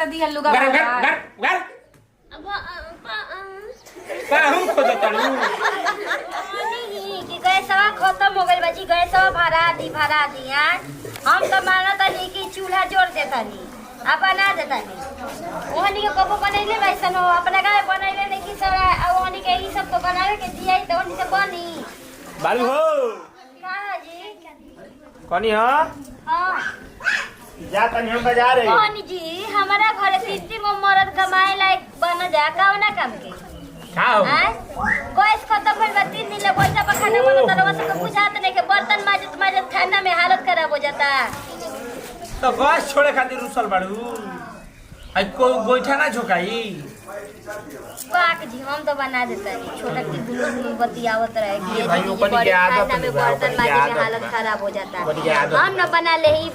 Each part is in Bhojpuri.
कितना दिया लुगा घर घर घर घर हम खोद तनु कि गैसवा खत्म हो गइल बा जी गैसवा भरा दी यार हम तो मानत नहीं कि चूल्हा जोड़ देता नहीं आ बना देता नहीं ओहनी के कबो बनैले वैसन हो अपना गाय बनैले नहीं कि सब ओहनी के ई सब तो बनावे के दिया तो ओहनी से बनी बालू हो कहां जी कनी हो हां जा तनी हम बाजार रे ओहनी जी हमारा घरे तीन मरद कमाए लायक बन जा कावना काम के खाओ गैस खत्म भइल बा 3 दिन ले गोइठा पर खाना बनत रहा सब बुझात नहीं के बर्तन माजत खाना में हालत खराब हो जाता तो गैस छोड़े खातिर रुसल बाड़ू आई को गोइठा ना झोकाई पाक जी हम तो बना देता है छोटा की गुलू बतियावत रहे कि ये भाई दीदी ऊपर बड़े की आदत खाना में है, बर्तन ऊपर की माजे में आदत हालत है। खराब हो जाता ऊपर की है आदत हम न बना ले ही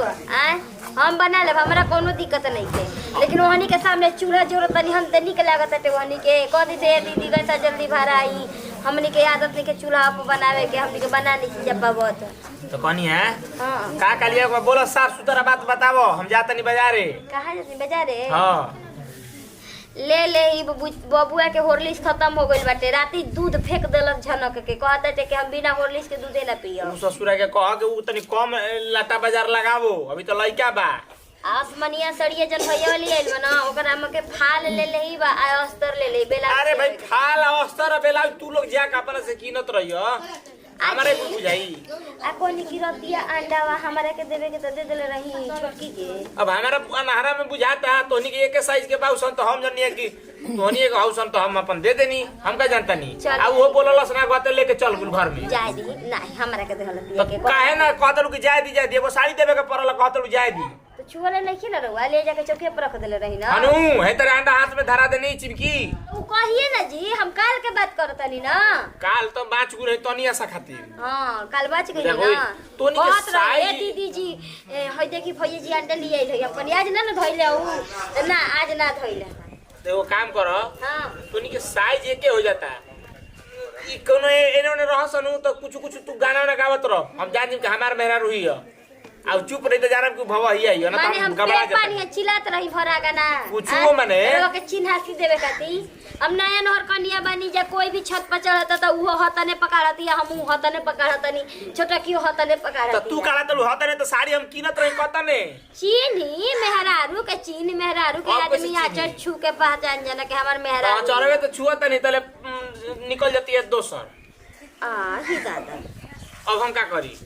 हम बना ले हमरा कोनो दिक्कत नहीं है लेकिन वहनी के सामने चूल्हा जोरत तनी हम तनी के लागत है वहनी के कदी से दीदी कैसा जल्दी भरा आई हमनी के आदत नहीं के चूल्हा पर बनावे के हमनी के बना नहीं जब बहुत तो कनी है हां का कालिया को बोलो साफ सुथरा बात बतावो हम जात नहीं बाजारे कहां जाती बाजारे हां ले ही बबुआ के हॉर्लिक्स खत्म हो गइल बाटे राती दूध फेंक देलक झनक के कहता थे कि हम बिना हॉर्लिक्स के दूधे ना पियो उ ससुरा के कह के उ तनी कम लाटा बाजार लगावो अभी तो लइका बा आसमनिया सड़िया जन भैया वाली आइल बा ना ओकरा हम के फाल ले ही बा आ अस्तर ले बेला अरे भाई फाल अस्तर बेला तू लोग जा के अपना से कीनत रहियो हमारे को बुझाई आ कोनी की रतिया अंडा वा हमरा के देवे के तो दे देले रही छोटकी के अब हमारा अनहरा में बुझाता तोनी के एक साइज के बाउसन तो हम जनिए कि तोनी एक हाउसन तो हम अपन दे देनी हम का जानता नहीं आ वो बोललस ना गते लेके चल गुल घर में जाय दी नहीं हमरा के देहल तो दिया के काहे ना कहतलू कि जाय दी एगो साड़ी देवे के परल कहतलू जाय दी तो छुअले नहीं खिला रहुआ ले जाके चौके पर रख देले रही ना अनु हे तेरे अंडा हाथ में धरा देनी चिपकी उ कहिए ना जी हम काल के बात करतनी ना काल तो बाच गुरे तोनी ऐसा खातिर हां काल बाच गई देखो, ना तोनी के बात रहे साइज- दीदी जी हई देखी भैया जी अंडा लिए आइल अपन आज ना धइले उ ना आज ना धइले तो वो काम करो हां तोनी के साइज एके हो जाता ई कोनो एने ओने रहसनु तो कुछ कुछ तू गाना ना गावत रह हम जान कि हमार मेहरा रुही है अब चुप रही तो जानब कि भवा ही आई है ना माने तो हम घबरा पेट पानी जाता चिल्लात रही भरा गाना कुछो माने? के चिन्हासी देवे खाती अब नया नहर कनिया बनी जा कोई भी छत पर चढ़ता तो वो हतने पकड़ती हम हतने पकड़तनी छोटा क्यों हतने तो पकड़ती तू काला तो हतने तो साड़ी हम कीनत रही कतने चीनी मेहरारू के चीनी मेहरारू के और कैसे आदमी आचर छू के पहचान जाना के हमार तो मेहरारू चढ़वे तो छुआ नहीं तले निकल जाती है दोसर ही दादा अब हम का करी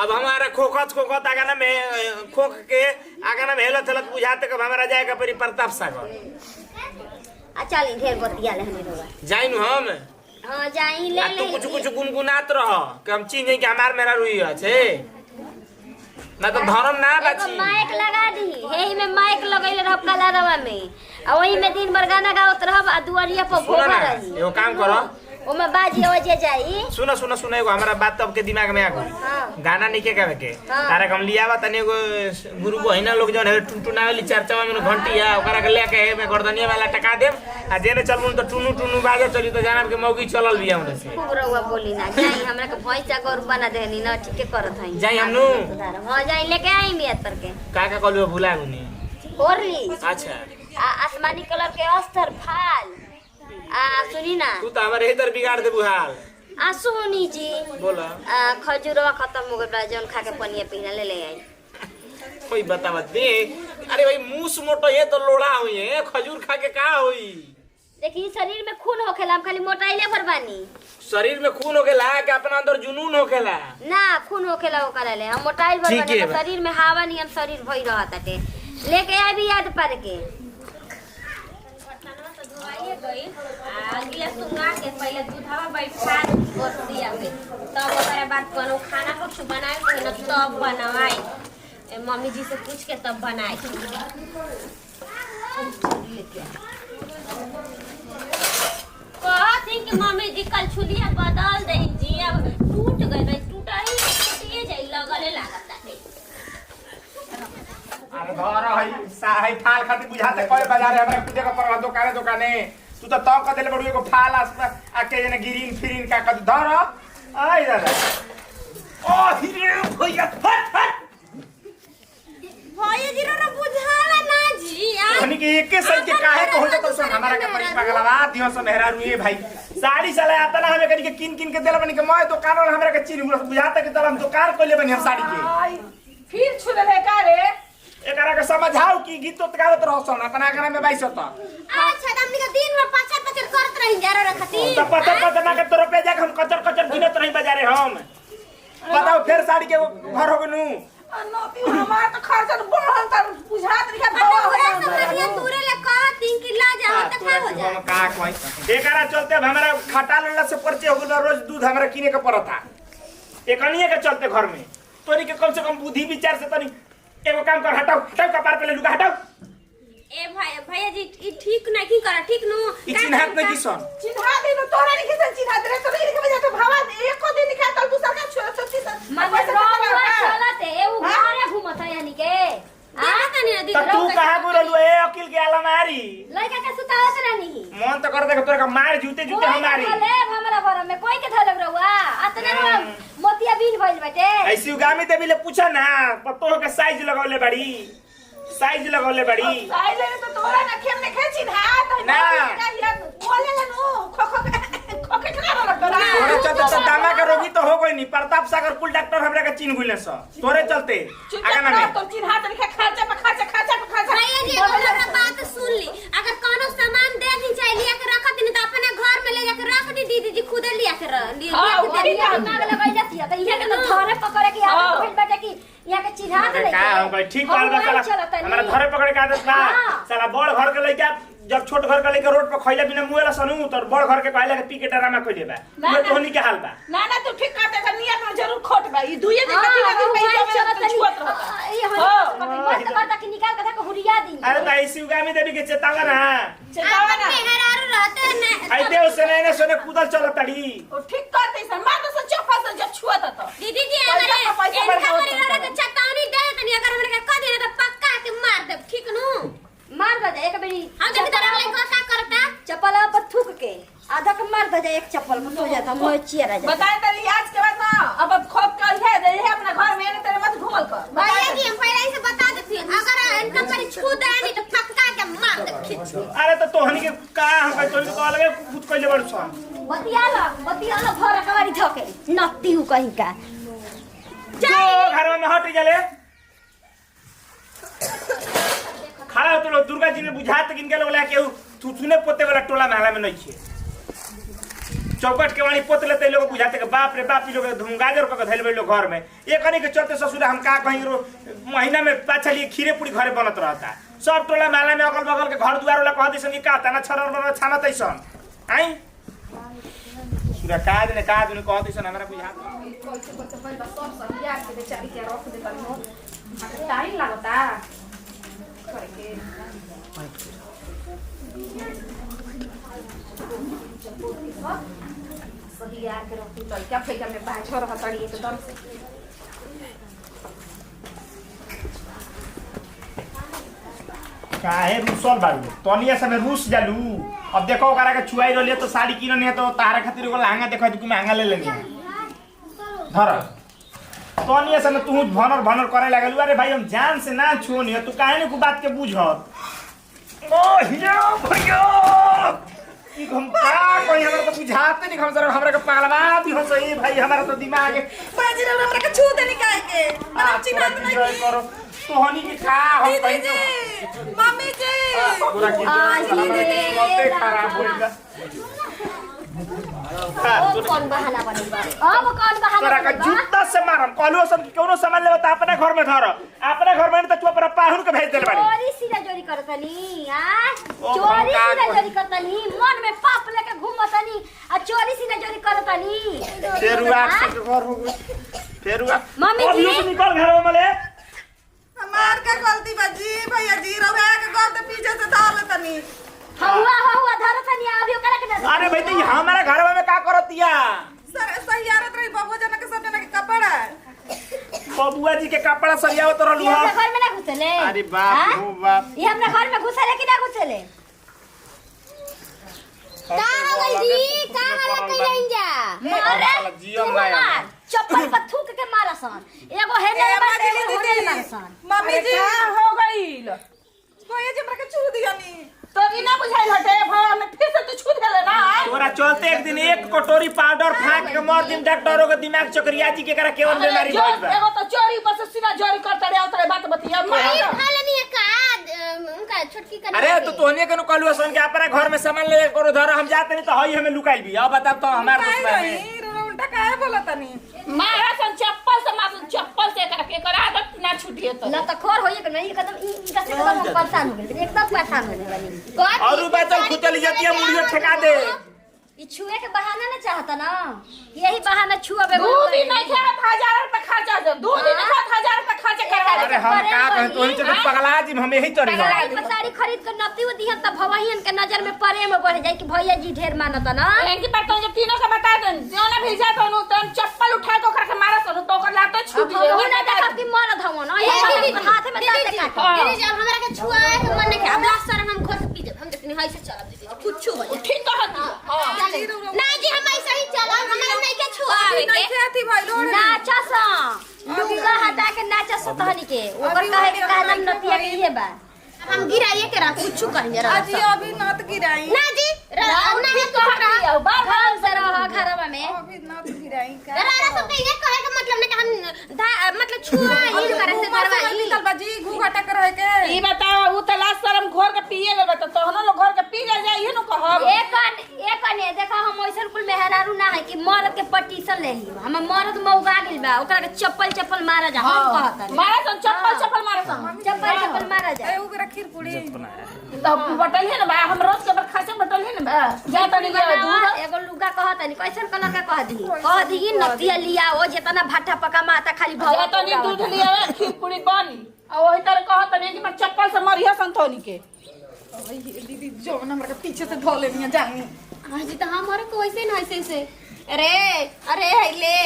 अब हमारा खोखत आगाना में खोख के आगाना में हेलत हेलत बुझाते कब हमारा जाएगा परी प्रताप सागर चल ढेर बतिया ले हमें रोगा जाई नु हम हां जाई ले आ ले तू कुछ कुछ गुनगुनात रह कि हम चीज नहीं कि हमार मेरा रुई है ना तो धर्म ना बाची माइक लगा दी हे में माइक लगैले रह कलरवा में आ वही में दिन भर गाना गावत रहब आ दुआरिया पर सुनो भोगा ना रही एगो काम करो ओमे बाजी आवाजे जाई सुनो एगो हमारा बात तब के दिमाग में आ गई हां गाना नहीं के गावे के हाँ। तारे हम लियावा तनी एगो गुरु बहिना लोग जौन है टुनटुनावली चर्चा में घंटी है ओकरा के लेके में गर्दनिया वाला टका देम आ जेने चलबुन तो टुनु टुनु बाजे चली तो जानब के मौगी चलल बिया हमने से खूब रहुआ बोली ना जाई हमरा के भैंसा गौर बना देनी ना ठीके करत हई जाई हमनु हां जाई लेके आई मिया तर के का कहलु भुला गुनी ओरली अच्छा आसमानी कलर के अस्तर फाल सुनी ना तू तो हमारे इधर बिगाड़ दे बुहाल सुनी जी बोला खजूरवा खत्म हो गइल जौन खा के पनिया पीना ले आई कोई बतावा दे अरे भाई मूस मोटो ये तो लोड़ा हुई है खजूर खा के का होई देखी शरीर में खून होखेला हम खाली मोटाइले भर बानी शरीर में खून होखेला कि अपना अंदर जुनून होखेला ना खून होखेला ओकरा ले हम मोटाइल भर ठीक बानी है तो बा। शरीर में हवा नियन शरीर भई रहताटे लेके आई भी याद पर के अगला सुंगा के पहले दूधवा बैठा बस दिया में तब ओकरा बाद कोनो खाना कुछ बनाए के न तब बनवाई मम्मी जी से पूछ के तब बनाई कहत कि मम्मी जी कल छुलिया बदल दे जी अब टूट गई टूटा ही टूटिए जाई लगले लागत है अरे धर हई साहै फाल खातिर बुझाते कोई बाजार हमरा खुदे का पर दुकाने तू तो तब कदेले बड़ू एगो फाल आके जने गिरिन फिरिन का कद धर आई दादा ओ हिरे भैया फट भैया जी रो बुझाला ना जी आ के एके साल के काहे को हो जात सब हमारा के परी पगलवा दियो सब मेहरा रुए भाई साड़ी साले आता ना हमें कनी के किन के देला बनी के मैं दुकान वाला हमरा के चीन बुझाता के तल हम दुकान कोले बनी हम साड़ी के फिर छुले है का रे एकरा के समझाओ कि गीत तो गावत रहो सन अपना घर में 22 होता अच्छा हमनी के दिन में पचर पचर करत रही जा रे खातिर तो पता ना के तो रुपया जाके हम कचर गिनत नहीं बाजारे हम बताओ फिर साड़ी के घर हो गनु नोती हमार तो खर्चा बढ़ल त बुझात नहीं का पूरा समझिए दूरे ले कह 3 किलो जा त खा हो जा का कोई एकरा चलते हमारा खटा लल्ला से परिचय हो गेल रोज दूध हमरा किने के पड़ता एकनिए के चलते घर में तोरी के कम से कम बुद्धि विचार से तनी एगो काम कर हटाओ कपार पे ले लुगा हटाओ ए भैया जी ई ठीक नहीं की करा ठीक नु ई चिन्हात नहीं किसन चिन्हा दे तो तोरा नहीं किसन चिन्हा दे तो नहीं के वजह से भावा एक को दिन निकाल तल दूसरा का छोटी सा मगर रोज चलते ए उ घरे घूमत है यानी के देखा तनी ना तो तू कहां गुरलु ए अकिल के आला मारी लइका के सुतावत रहनी मन तो कर दे तोरा का मार जूते हमारी ले हमरा घर में कोई के धलक रहुआ अतना मोतिया बीन भइल बाटे ऐसी उगामी देवी ले पूछा ना पत्तो के साइज लगौले बड़ी साइज लगौले बड़ी साइज ले तो तोरा ना खेम ने खे चिन्हा तो ना बोले ला नु खो के ठगा रहा तोरे चलते तो दामा के रोगी तो हो गई नहीं प्रताप सागर कुल डॉक्टर हमरा के चिन्ह गुले स तोरे चलते आगा ना में तो चिन्हा तो लिखा खर्चा पे खर्चा भैया जी हमरा बात सुन ली अगर कोनो सामान दे दी चाहे लिया के रख दी तो अपने घर में ले जाके रख दी दीदी जी खुद लिया के दिमाग लगाई जाती है तो इहे के तो धरे पकड़े के आदत भइल बाटे कि यहाँ के चिन्हा दे का हो गई ठीक बात बा साला हमरा धरे पकड़े के आदत बा साला बड़ घर के लइका जब छोट घर के लेके रोड पर खइला बिना मुएला सनु तो बड़ घर के कहला के पी के डरामा कइले बा ये तोहनी के हाल बा ना तू ठीक कहते का नियत में जरूर खोट बा ई दुइये दिन कथि लगे पैसा में छुअत रहता ये मत करता कि निकाल के धक हुरिया दी अरे त ऐसी उगामी देवी के चेतावा ना चेतावा ना मेहरारू रहते ना आई देव से ने सोने कूदल चलत तड़ी ओ ठीक करते सन मार तो चफा से जब छुअत तो दीदी जी हमारे इनका परिवार के चेतावनी दे तनी अगर हमरे के कह दे तो पक्का के मार दे ठीक नु मार दे एक बेरी हम देख तरह लइका का करता चप्पल पर थूक के आधा के मार दे एक चप्पल में सो जाता मोह चियर आ जाता बताए तरी आज के बाद ना अब खोप कर है दे है अपना घर में तेरे मत घुमल कर भैया जी हम पहले से बता देती अगर इनका पर छू दे नहीं तो पक्का के मार दे खींच अरे तो तोहनी के का हम तोहनी को अलगे खुद कइले बड़ सन बतिया लो घर कवारी धके नत्ती हु कहीं का जो घर में हट गले खड़ा हो तो लोग दुर्गा जी ने बुझात किन के लोग ला के तू सुने पोते वाला टोला महला में नहीं छे चौकट के वाली पोत लेते लोग बुझाते के बाप रे बाप लोग धुमगाजर को धैल लोग घर में ये कनी के चलते ससुर हम का कहीं महीना में पाछा लिए खीरे पूरी घरे बनत रहता सब टोला महला में अगल बगल के घर दुआर वाला कह दिसन का तना छरर बन छाना तैसन आई सुरा काज ने कह दिसन हमरा बुझात टाइम लागता सही यार के रखू तो क्या फेंका में बाहर छोड़ रहा तड़ी एकदम से काहे रूसल बालू तनिया समय रूस जालू अब देखो ओकरा के छुआई रहलिए तो साड़ी किन नहीं तो तारा खातिर एगो लहंगा देखो कि महंगा ले लेनी धर तनिया समय तू भनर करे लागलू अरे भाई हम जान से ना छुओनी तू काहे ने को बात के बुझत ओ हिया भैया ई हम का कोई हमरा तो बुझाते नहीं हम जरा हमरा के पागलवा भी हो सही भाई हमरा तो दिमाग बाजी रे हमरा के छू दे निकाल के हम चिन्हा नहीं करो तोहनी के का हम कहीं जी मम्मी जी पूरा की मते खराब हो गया कौन बहाना बनेगा अब कौन बहाना तोरा का जूता से मारम कहलो सब कोनो सामान लेबा त अपने घर में धर अपने घर में त तू अपना पाहुन के भेज देल बाड़ी चोरी सीधा चोरी करतनी चोरी सीधा चोरी करतनी मन में पाप लेके घूमतनी आ चोरी सीधा चोरी करतनी फेरुआ के घर हो गई फेरुआ मम्मी जी निकल घर में मले हमार का गलती बाजी भैया जी रवा के घर के पीछे से धार लेतनी हुआ धरतनी अभी ओकरा के ना अरे भाई तो हमारा घर में का करतिया सर सहियारत रही बाबू जना के सब जना के कपड़ा बबुआ जी के कपड़ा सरियावत रहलू ये हां हमरा घर में ना घुसले अरे बाप हो बाप ये हमरा घर में घुसले कि ना घुसले का हो गई जी का हला कइले जा मारे जियो माया चप्पल पर थूक के मारसन एगो हेने मार एगो होने मारसन मम्मी जी हो गईल कोई जे हमरा के छू दिया चलते एक दिन एक कटोरी पाउडर फाक के मर दिन डॉक्टरों के दिमाग चक्रिया जी के करा केवन बीमारी भइल बा। एगो तो चोरी बस सीधा चोरी करता रे उतरे बात बतिया माई खा लेनी है का उनका छोटकी का। अरे तो तोहने के नु कहलु सन के अपना घर में सामान ले करो धर हम जाते नहीं तो हई हमें लुकाइल भी। अब बता तो हमार दुश्मन है उल्टा काहे बोलतनी मारा सन चप्पल से मार चप्पल से करके कर आदत ना छूटिए तो ना तो खोर होइए कि नहीं एकदम इनका से एकदम हम परेशान हो गए एकदम परेशान होने वाली। और बातल खुतली जाती है मुड़ियो ठेका दे। ई छुए के बहाना ना चाहता ना यही बहाना छुआबे। 2 दिन नहीं खेत 1000 रुपया खर्चा दे 2 दिन खेत 1000 रुपया खर्चा कर। अरे हम का कहे तोहनी चल पगला जी हम यही चली जा। साड़ी खरीद कर नती दिहन त भवहियन के नजर में परे में बढ़ जाए कि भैया जी ढेर मानत ना। इनकी बात तो जब तीनों का बता दन जो ना भेजा तो तुम चप्पल उठा के ओकरा के मारा तो ओकर लातो छूट अब वो ना देखा कि मरद हव ना ये हाथ में दांत काट दीदी जब हमरा के छुआए के मन के अब लास्ट सर हम घर से पी जब हम देखनी हाई से चला दीदी कुछ हो जाए ठीक कहत हां नहीं जी हम ऐसे ही चला हमरा नहीं के छुआवे नहीं खेती भइलो नाचा सा लुंगा हटा के नाचा सा तहनी के ओकर कहे के कहना नतिया के ये बा हम गिराइए के रख कुछ कहिए रह अजी अभी नत गिराई ना जी ना है तो रहा बाहर से रह घरवा में अभी नत गिराई का रारा सब के ये कहे का मतलब नहीं कि हम मतलब छुआ ही करे से घरवा निकल बाजी घूघटा कर रहे के ई बताओ उ त लास्ट शर्म घोर के पिए ले बता तोहनो लोग घर के पी ले जाइए न कहब एक ने देखा हम ओइसन कुल मेहरारू ना है कि मर्द के पटीशन ले ली हम मर्द मौगा गेल बा ओकरा के चप्पल मारा जा हम कहत मारा तो चप्पल मारा तो चप्पल मारा जा ए उगरा खीर पूरी तो बटल है ना बा हम रोज के बर खासे बटल है ना बा जा तनी के दूध एगो लुगा कहत नहीं कैसन कलर का कह दी नतिया लिया ओ जेतना भाटा पका माता खाली भव जा तनी दूध लिया खीर पूरी बनी आ ओही तरह कहत नहीं कि मैं चप्पल से मरिया संतोनी के दीदी जो हमरा के पीछे से धो लेनी जानी आज तो हमारे को वैसे ना ऐसे से अरे ले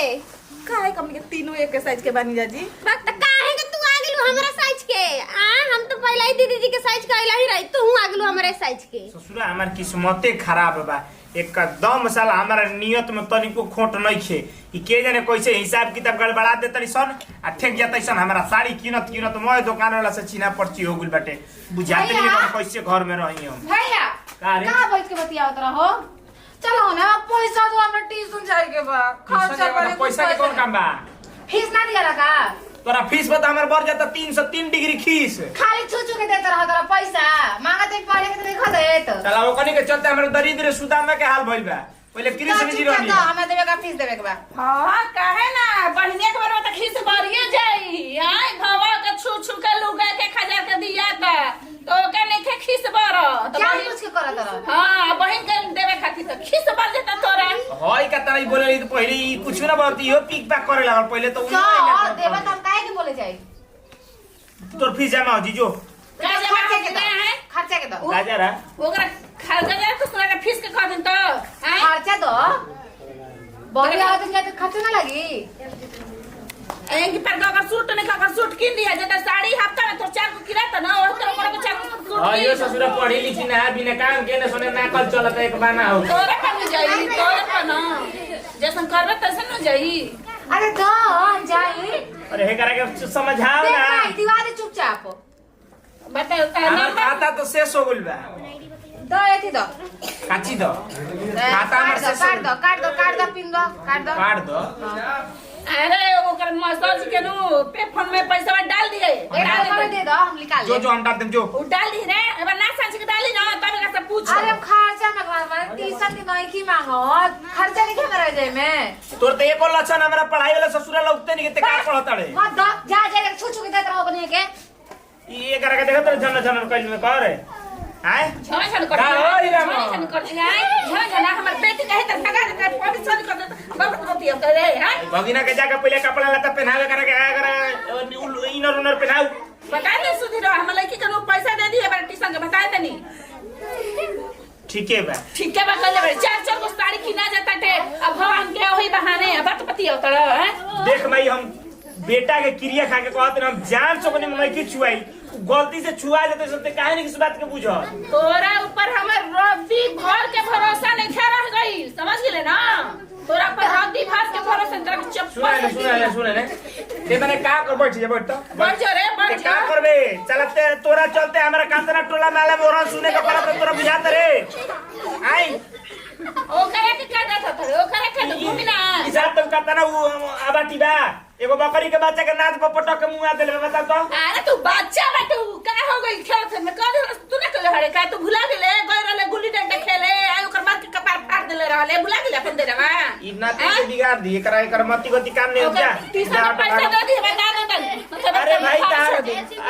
काहे कम के तीनों एक साइज के बनी जाजी वक्त काहे के तू आ गेलू हमरा साइज के हम तो पहले ही दीदी जी के साइज का इला ही रही तू आ गेलू हमरे साइज के ससुरा हमार किस्मते खराब बा एकदम साला हमारा नियत में तनिको खोट नहीं खे कि के जाने कैसे हिसाब किताब गड़बड़ा दे तरी सन आ ठेक जातै सन हमारा साड़ी कीनत मैं दुकान वाला से चीना पर्ची हो गेल बाटे बुझाते नहीं हम कैसे घर में रही हम भैया का रे कहां बैठ के बतियावत रहो चलो ना पैसा तो हमरा ट्यूशन जाए के बा खर्चा करे पैसा के कौन काम बा फीस ना दिया लगा तोरा फीस बता हमर बढ़ जाता 303 डिग्री खीस खाली छू के देत रहा तोरा पैसा मांगत एक पहले के देखो देत चला वो कनी के चलते हमर दरिद्र सुदामा के हाल भइल बा पहले कृष्ण जी रहनी हमें देवे का फीस देवे के बा हां काहे ना बढ़िया के बारे में त खीस भरिए जाई आय भवा के छू के लुगा के खजा के दिया था तो के नहीं के खीस भर तो क्या कुछ के करत रहा हां बहन के देवे खातिर तो खीस भर देता तोरा होय का तरह बोले तो पहले ई कुछ ना बोलती हो पीक पैक करे लागल पहले तो क्या देवे त हम काहे के बोले जाई तोर फीस जमा हो जीजो खर्चा के है खर्चा के दो राजा रा ओकरा खर्चा तो तोरा के फीस के कह दिन तो आय खर्चा दो बड़ी आवत के खर्चा ना लगी एक पर अगर सूट नहीं अगर सूट किन दिया जब साड़ी हफ्ता में तो 4 को किराया था ना और तो मोर को 4 को सूट हां यो ससुरा पढ़ी लिखी ना बिना काम के न सुने ना कल चलत एक बाना हो तोरा कम जाई तोरा पर ना जैसन करबे तैसे न जाई अरे दो जाई अरे हे करा के समझाओ ना दीवार चुपचाप बताओ हमार खाता तो शेष हो गइल बा दो एथी दो काची दो खाता हमर शेष काट दो पिन दो काट दो अरे ओकर मसाज के नु पे फोन में पैसा डाल दिए दे दो हम निकाल जो जो हम डाल देम जो वो डाल दी रे अब ना सांच के डाली ना तब का से पूछ अरे खर्चा में मारे ट्यूशन की नहीं की मांगो खर्चा नहीं क्या करे जाए मैं तोर तो एक और लक्षण हमरा पढ़ाई वाला ससुरा लगते नहीं के का पढ़त रे हां दो जा छू के देत रहो बने के ये करा के देखत जन जन कइल में करे आय झन कर का होई रे झन कर झन हमर बेटी कहे त भगा दे पॉलिस वाली कर दे बहुत रोती अब करे हैं भगिना के जाके पहले कपड़ा लता पहनावे करा के आया करा इनर उनर पहनाऊ बता दे सुधीर हम लड़की के पैसा दे दिए बड़ा टीसन के बता देनी ठीक है बा ठीक है बा कल बड़े 4 को साड़ी किना जाता थे अब भगवान के वही बहाने बात पति होता है देख भाई हम बेटा के क्रिया खा के कहते हम जान चोकने में नहीं छुआई गलती से छुआ जाते सबते काहे नहीं किस बात के बुझो तोरा ऊपर हमर रद्दी भर के भरोसा नहीं खा रह गई समझ गेले ना तोरा पर रद्दी भर के भरोसा तेरा चप्पल सुना ले ते मैंने का कर बैठ जा बैठ तो बढ़ जा रे बढ़ ते का करबे चलते तोरा चलते हमरा कांतना टोला माला मोरन सुने के पड़त तोरा बुझात रे आई ओ करे के का जात रे ओ करे के घूमी ना हिसाब तुम कांतना वो आबाटी बा एगो बकरी के बच्चा के नाच पर पटक के मुंह देले बता तो अरे तू बच्चा बा तू का हो गई खेत में कर तू ना कहले हरे का तू भुला गेले गई रहले गुल्ली डंडा खेले आ ओकर बाद के कपार फाड़ देले रहले भुला गेले अपन दे रहा इतना ते बिगाड़ दिए करा एकर मति गति काम नहीं हो क्या तीसरा पैसा दे दी बता दे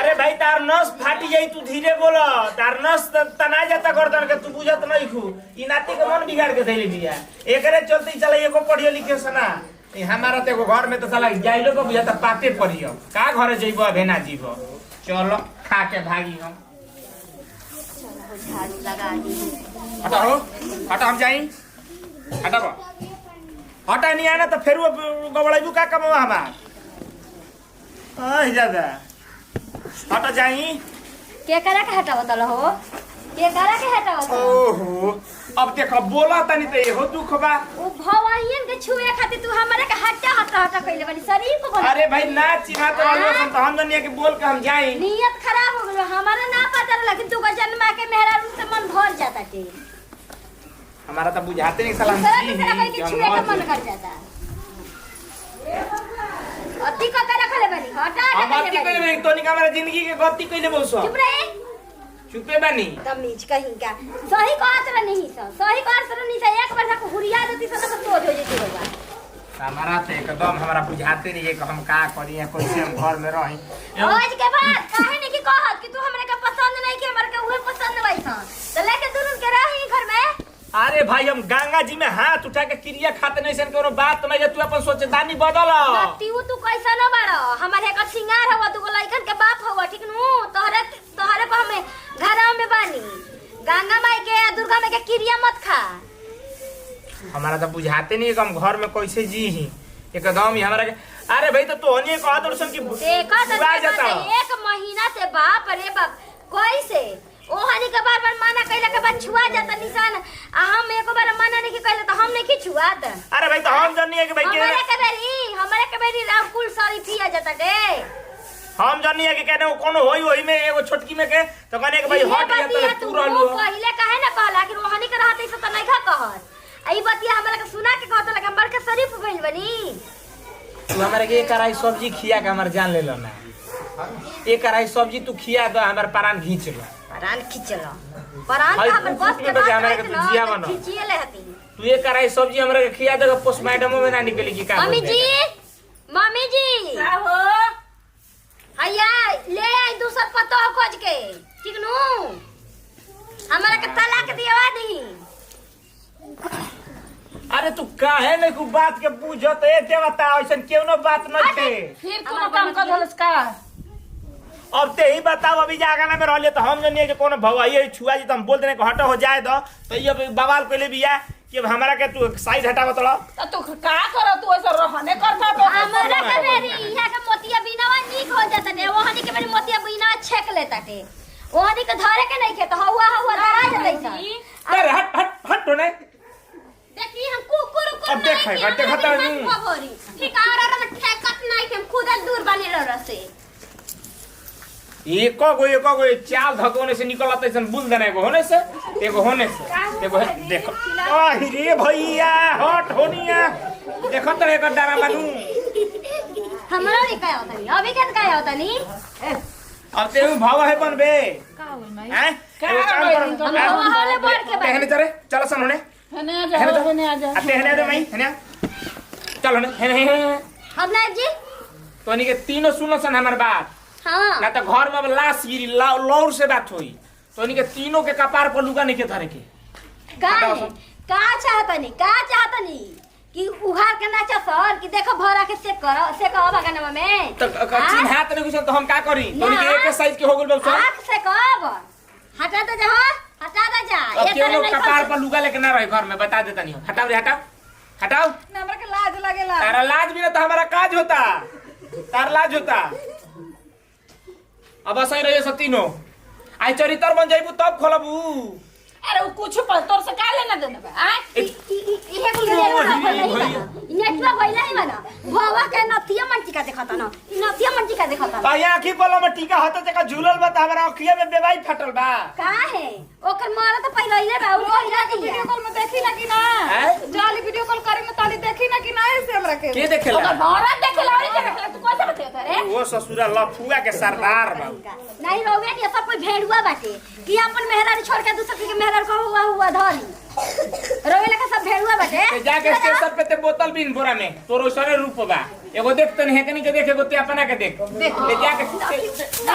अरे भाई तार नस फाटी जाई तू धीरे बोलो तार नस तना जाता गर्दन के तू बुझत नहीं खू ई नाती के मन बिगाड़ के देले बिया एकरे चलते चले एको पढ़ियो लिखे सना हमारा तो घर में तो साला जाइलो को बुझाता पाते पड़ियो का घरे जइबो भेना जीवो चलो खा के भागी हम झाड़ू लगा दी हटाओ हटा हम जाई हटाओ हटा नहीं आना तो फिर वो गबड़ाइबू का कमवा हमार ज्यादा हटा जाई के करा के हटावत हो के करा के हटावत ओहो अब देखो बोला तनी तो एहो दुख बा ओ भवाइयन के छुए खातिर तू हमरे के हटा हटा हटा कइले बानी शरीर को बोल अरे भाई ना चिन्हा तो रहलो हम तो हम दुनिया के बोल के हम जाई नियत खराब हो गेलो हमारा ना पता लेकिन तू का जन्मा के मेहरा रूप से मन भर जाता के हमारा तो बुझाते नहीं साला सर के तरह के छुए के मन कर जाता अति का रखले बानी हटा हम अति कइले तोनी का हमारा जिंदगी के गति कइले बहुत चुप रहे चुपे बानी तमीज कहीं का सही कहत नहीं सही कहत नहीं एक बार को हुरिया देती सब तो सोच हो जेती होगा हमारा तो एकदम हमारा बुझाते नहीं है कि हम का करी है कैसे हम घर में रही आज के बाद काहे नहीं कि कहत कि तू हमरे का पसंद नहीं कि हमरे का उहे पसंद नहीं था तो लेके दुनु के रही घर में अरे भाई हम गंगा जी में हाथ उठा के क्रिया खाते नहीं सन कोनो बात नहीं तू अपन सोचदानी बदल तू कैसा न बाड़ो हमारे का सिंगार हवा तू लइकन के बाप हवा ठीक नु तोहरे तोहरे को हमें घर में बानी गंगा माई के दुर्गा माई के क्रिया मत खा हमारा तो बुझाते नहीं कि हम घर में कैसे जी ही एकदम ही हमारा अरे भाई तो तोहनी कहा दर्शन की देखा तो एक महीना से बाप रे बाप कैसे ओहनी के बार बार माना कइला के बाद छुआ जाता निशान आ हम एको बार माना नहीं कइले तो हम नहीं छुआत अरे भाई तो हम जानिए कि भाई हमरे के बेरी रामकुल सारी पिया जाता दे हम जानिए कि कहने कोनो होई होई में एगो छोटकी में के तो कहने कि भाई हट जाता तू रहलू पहिले काहे ना कहला कि ओहनी के रहते से त नहीं खा कहत आई बतिया हमरा के सुना के कहत लगे हम बड़का शरीफ भइल बनी तू हमारे के कराई सब्जी खिया के हमर जान ले लो ना एक कराई सब्जी तू खिया दो हमर प्राण खींच लो प्राण खींचलो प्राण का हमर बस के बात हमरा के तू जिया बनो खींचिए ले हती तू एक कराई सब्जी हमरा के खिया देगा पोस्टमार्टम में ना निकली की का मम्मी जी का हो हैया ले आई दूसर पतो खोज के ठीक नु हमरा के तलाक दिवा दी अरे तू काहे नहीं को बात के पूछत ए देवता ऐसन केनो बात नहीं थे फिर कोनो काम कर धलस का अब ते ही बताओ अभी जागना में रहले तो हम जनिए कि कोनो भवाई छुआ जी तो हम बोल देने को हटो हो जाए दो तो ये बवाल कोइले बिया कि हमरा के तू साइड हटाव तोला तू का कर तू ऐसा रहने करता तो हमरा के मेरी इहा के मोतिया बिनावा नीक हो जाता ने ओहनी के मेरी मोतिया बिना छेक लेता के ओहनी के धरे के नहीं के तो हवा धरा जतै अरे हट हट हट तो नहीं देखी हम कुकुर को अब देखता नहीं ठीक और हम ठेकत नहीं हम खुद दूर बने रसे एको गो चाल धकोने से निकलत ऐसन बुल देना एगो होने से एगो देखो रे भैया हट होनिया देखो तो एक डरा मानू हमरा नहीं काय होता नहीं अभी क्या काय होता नहीं अब ते भाव है बनबे का होई माई हैं एगो काम कर हम हवा वाले बढ़ के कहने चले चलो सन होने हने आ जा अब कहने दे मई हने चलो ने हम ना जी तो नहीं के तीनों सुनो सन हमर बात हां ना तो घर में लाश गिरी लौर से बात हुई तो नहीं के तीनों के कपार पर लुगा नहीं के धरे के का चाहता नहीं कि उघार के नाचा सर कि देखो भरा के से कहो बगनवा में तो चिन्हात नहीं कुछ तो हम का करी तो नहीं के एक साइज के हो गेल बस आंख से कब हटा दे जा हटा दे जा अब केवल कपार पर लुगा लेके ना रहे घर में बता देता नहीं हटाओ रे हटाओ हमरा के लाज लागेला तारा लाज भी ना तो हमारा काज होता तार लाज होता अब सही रहिए सतीनो आई चरित्र बन जाइबू तब खोलबू अरे वो कुछ पर तोर से का लेना देना बा आ इहे कुल नेटवा भइला ही बना भवा के नथिया मंची का देखता ना नथिया मंची का देखता तो यहाँ आँखी पला में टीका होता जका झूलल बा त हमरा अखिया में बेवाई फटल बा का है ओकर मारा तो पहले ही बा वो हिला दिया वीडियो कॉल में देखी ना कि ना जाली वीडियो कॉल करे में ताली देखी ना कि ना ऐसे हमरा के देखेला ओकर भौरा देखेला और के देखेला तू कैसे बतेता रे वो ससुरा लफुआ के सरदार बा नहीं रोवे कि सब कोई भेड़ुआ बाटे कि अपन मेहरारू छोड़ के दूसरे के मेहरारू को हुआ धरी रोवे लगा सब भेड़ुआ बाटे ते जाके स्टेशन पे ते बोतल बिन बोरा में तोर ओसरे रूप बा एगो देख तनी है कनी के देखे गो ते अपना के देख ले जाके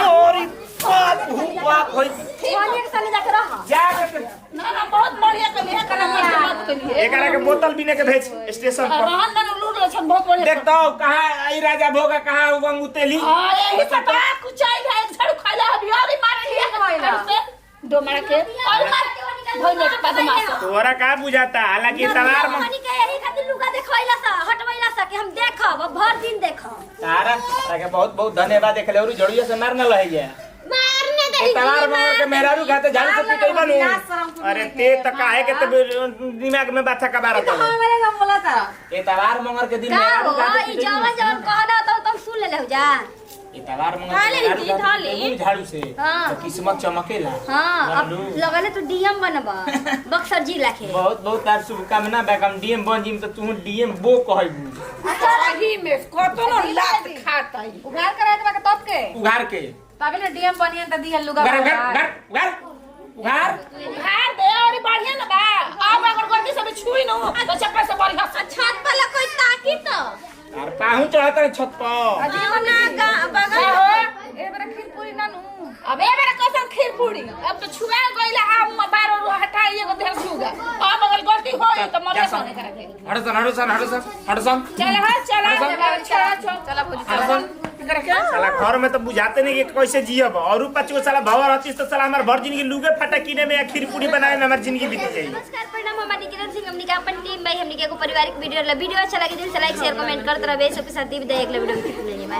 और बाप होई पानी के सामने जाके रह जाके ना ना बहुत बढ़िया कलिया कला मत कलिए एकरा के बोतल बिने के भेज स्टेशन पर रहन ना लूट लछन बहुत बढ़िया देख दो कहां आई राजा भोगा कहां उगंग उतेली हां यही सब बा कुछ आई है झड़ खाला हरियारी मार लिया दो मार के और मार भइले के बाद मार तोरा का बुझाता हालांकि तलार में पानी के यही खातिर लुका देखैला सा हटवैला सा कि हम देखब भर दिन देखब तारा के बहुत बहुत धन्यवाद देखले और जड़िया से मारना लहे गया मारने दे तलार में के मेहरारू खाते झाड़ू से पिटई बनू अरे ते त काहे के ते दिमाग में बात का बात है मेरे का बोला था ए तलार मंगर के दिन का मेहरारू हो खाते ई जवन जवन कहना तो तुम सुन ले हो जा ए तलार मंगर थाले के जी, मेहरारू थाले। खाते झाड़ू से हाँ। तो किस्मत चमकेला हां अब जानलू? लगले तो डीएम बनबा बक्सर जिला के बहुत बहुत तार शुभकामना बेकम डीएम बन जिम तो तू डीएम बो कहबू सही में कतो न लात खाता है उघार कराए के तब के उघार के तबे ने डीएम बनियन त दिया लुगा उघार उघार उघार उघार हार दे और बढ़िया ना बा अब अगर गलती से भी छुई न तो चप्पा से बढ़िया से छत पर ला कोई ताकी तो और पाहु चढ़त रहे छत पर जीवना का बगल ए बेरा खीर पूरी ना नु अब ए मेरा कसम खीर पूरी अब तो छुआ गइला हम बारो हटाई एगो देर छुगा अब अगर गलती होई तो मरे सोने करे दे हटसन चल हां चला चला भौजी साला घर में तो बुझाते नहीं कि कैसे जियब और पाँच साला भवर हतीस तो साला हमार भर जिंदगी लुगे फटा किने में या खीर पूरी बनाए में हमार जिंदगी बीत जाई नमस्कार प्रणाम हमारी किरण सिंह हमनी का अपन टीम भाई हमनी के एगो पारिवारिक वीडियो अच्छा लगे दिल से लाइक शेयर कमेंट करते रहे सबके साथ भी दे अगले वीडियो में